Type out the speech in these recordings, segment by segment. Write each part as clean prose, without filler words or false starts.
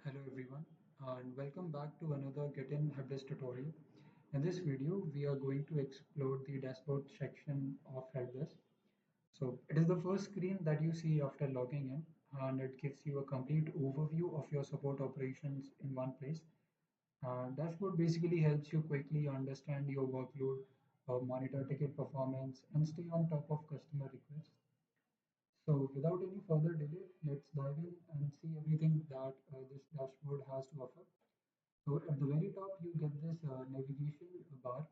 Hello everyone, and welcome back to another Getyn Helpdesk tutorial. In this video, we are going to explore the dashboard section of Helpdesk. So it is the first screen that you see after logging in, and it gives you a complete overview of your support operations in one place. Dashboard basically helps you quickly understand your workload, monitor ticket performance, and stay on top of customer requests. So without any further delay, let's dive in and see everything that this dashboard has to offer. So at the very top, you get this navigation bar,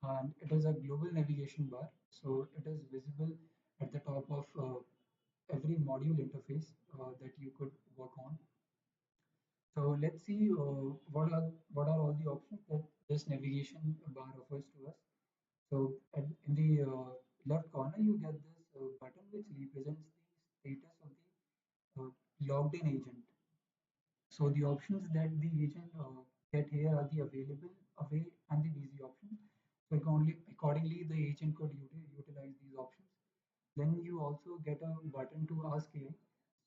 and it is a global navigation bar. So it is visible at the top of every module interface that you could work on. So let's see what are all the options that this navigation bar offers to us. So in the left corner, you get this button which represents the status of the logged in agent. So the options that the agent get here are the available, away, and the busy options. So accordingly, the agent could utilize these options. Then you also get a button to ask AI.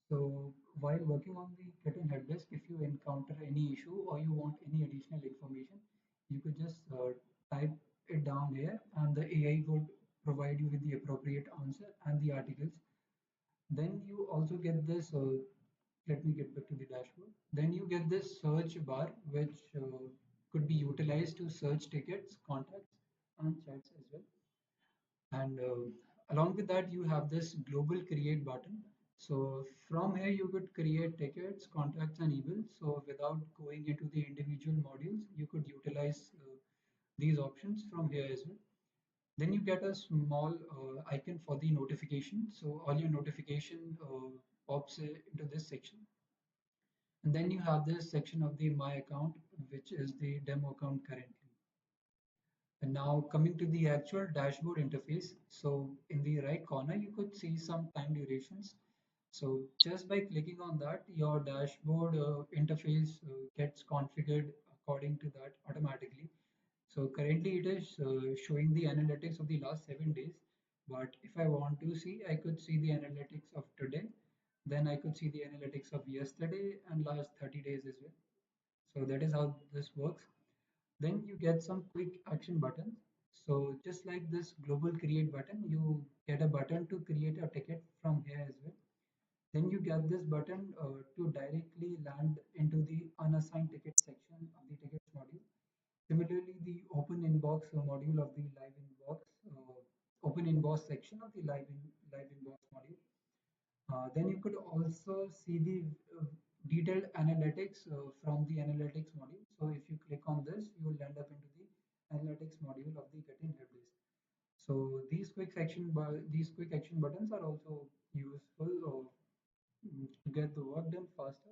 So while working on the Getyn Helpdesk, if you encounter any issue or you want any additional information, you could just type it down here, and the AI would provide you with the appropriate answer and the articles. Then you also get this let me get back to the dashboard. Then you get this search bar, which could be utilized to search tickets, contacts, and chats as well. And along with that, you have this global create button. So from here, you could create tickets, contacts, and emails. So without going into the individual modules, you could utilize these options from here as well. Then you get a small icon for the notification. So all your notification pops into this section. And then you have this section of the My Account, which is the demo account currently. And now coming to the actual dashboard interface. So in the right corner, you could see some time durations. So just by clicking on that, your dashboard interface gets configured according to that automatically. So currently it is showing the analytics of the last 7 days. But if I want to see, I could see the analytics of today. Then I could see the analytics of yesterday and last 30 days as well. So that is how this works. Then you get some quick action buttons. So just like this global create button, you get a button to create a ticket from here as well. Then you get this button to directly land into the unassigned ticket section of the tickets module. Similarly, the open inbox module of the live inbox, open inbox section of the live inbox module. Then you could also see the detailed analytics from the analytics module. So if you click on this, you will end up into the analytics module of the Getyn Helpdesk. So these quick action buttons are also useful to get the work done faster.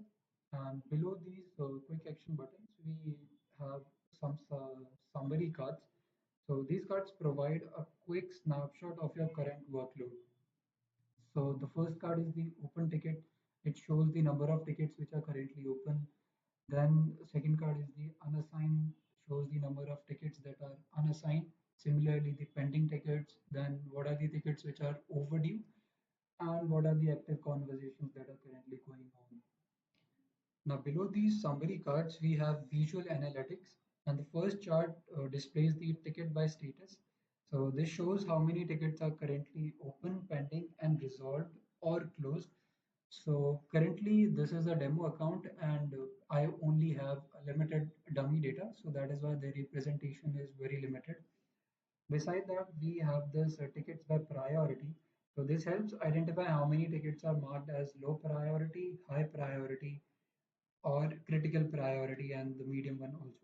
And below these quick action buttons, we have some summary cards. So these cards provide a quick snapshot of your current workload. So the first card is the open ticket. It shows the number of tickets which are currently open. Then second card is the unassigned, shows the number of tickets that are unassigned. Similarly, the pending tickets, then what are the tickets which are overdue, and what are the active conversations that are currently going on. Now below these summary cards, we have visual analytics, and the first chart displays the ticket by status. So this shows how many tickets are currently open, pending, and resolved or closed. So currently this is a demo account, and I only have a limited dummy data. So that is why the representation is very limited. Beside that, we have this tickets by priority. So this helps identify how many tickets are marked as low priority, high priority, or critical priority, and the medium one also.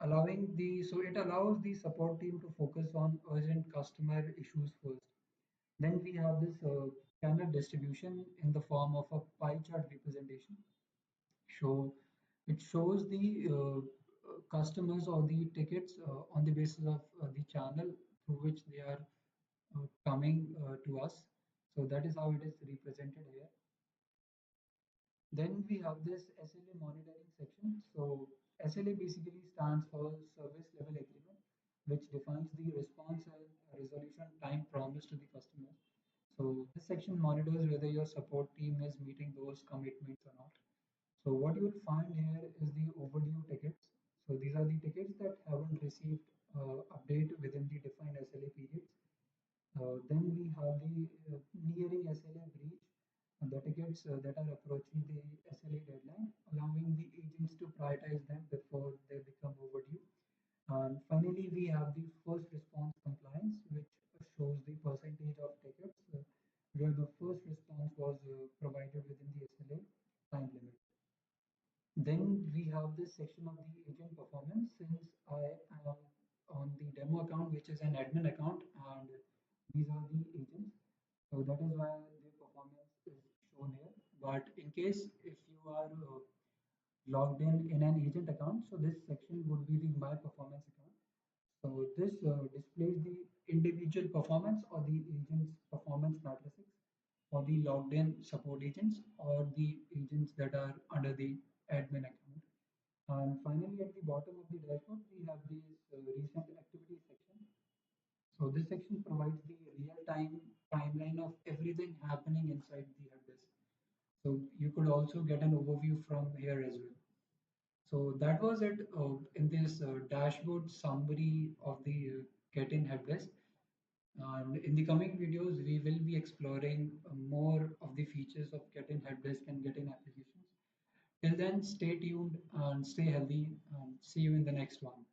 So it allows the support team to focus on urgent customer issues first. Then we have this channel distribution in the form of a pie chart representation. So it shows the customers or the tickets on the basis of the channel through which they are coming to us. So that is how it is represented here. Then we have this SLA monitoring section. So SLA basically stands for Service Level Agreement, which defines the response and resolution time promised to the customer. So this section monitors whether your support team is meeting those commitments or not. So what you'll find here is the overdue tickets. So these are the tickets that haven't received update within the defined SLA periods. Then we have the nearing SLA breach, and the tickets that are approaching the SLA deadline, allowing the agents to prioritize them before they become overdue. And finally, we have the first response compliance, which shows the percentage of tickets where the first response was provided within the SLA time limit. Then we have this section of the agent performance. Since I am on the demo account, which is an admin account, and these are the agents, so that is why the performance is shown here. But in case if you are logged in an agent account, so this section would be the my performance account. So this displays the individual performance or the agent's performance matrices for the logged in support agents or the agents that are under the admin account. And finally, at the bottom of the dashboard, we have this recent activity section. So this section provides the real-time timeline of everything happening inside the help desk. So you could also get an overview from here as well. So that was it in this dashboard summary of the Getyn Helpdesk. And in the coming videos, we will be exploring more of the features of Getyn Helpdesk and Getyn applications. Till then, stay tuned and stay healthy, and see you in the next one.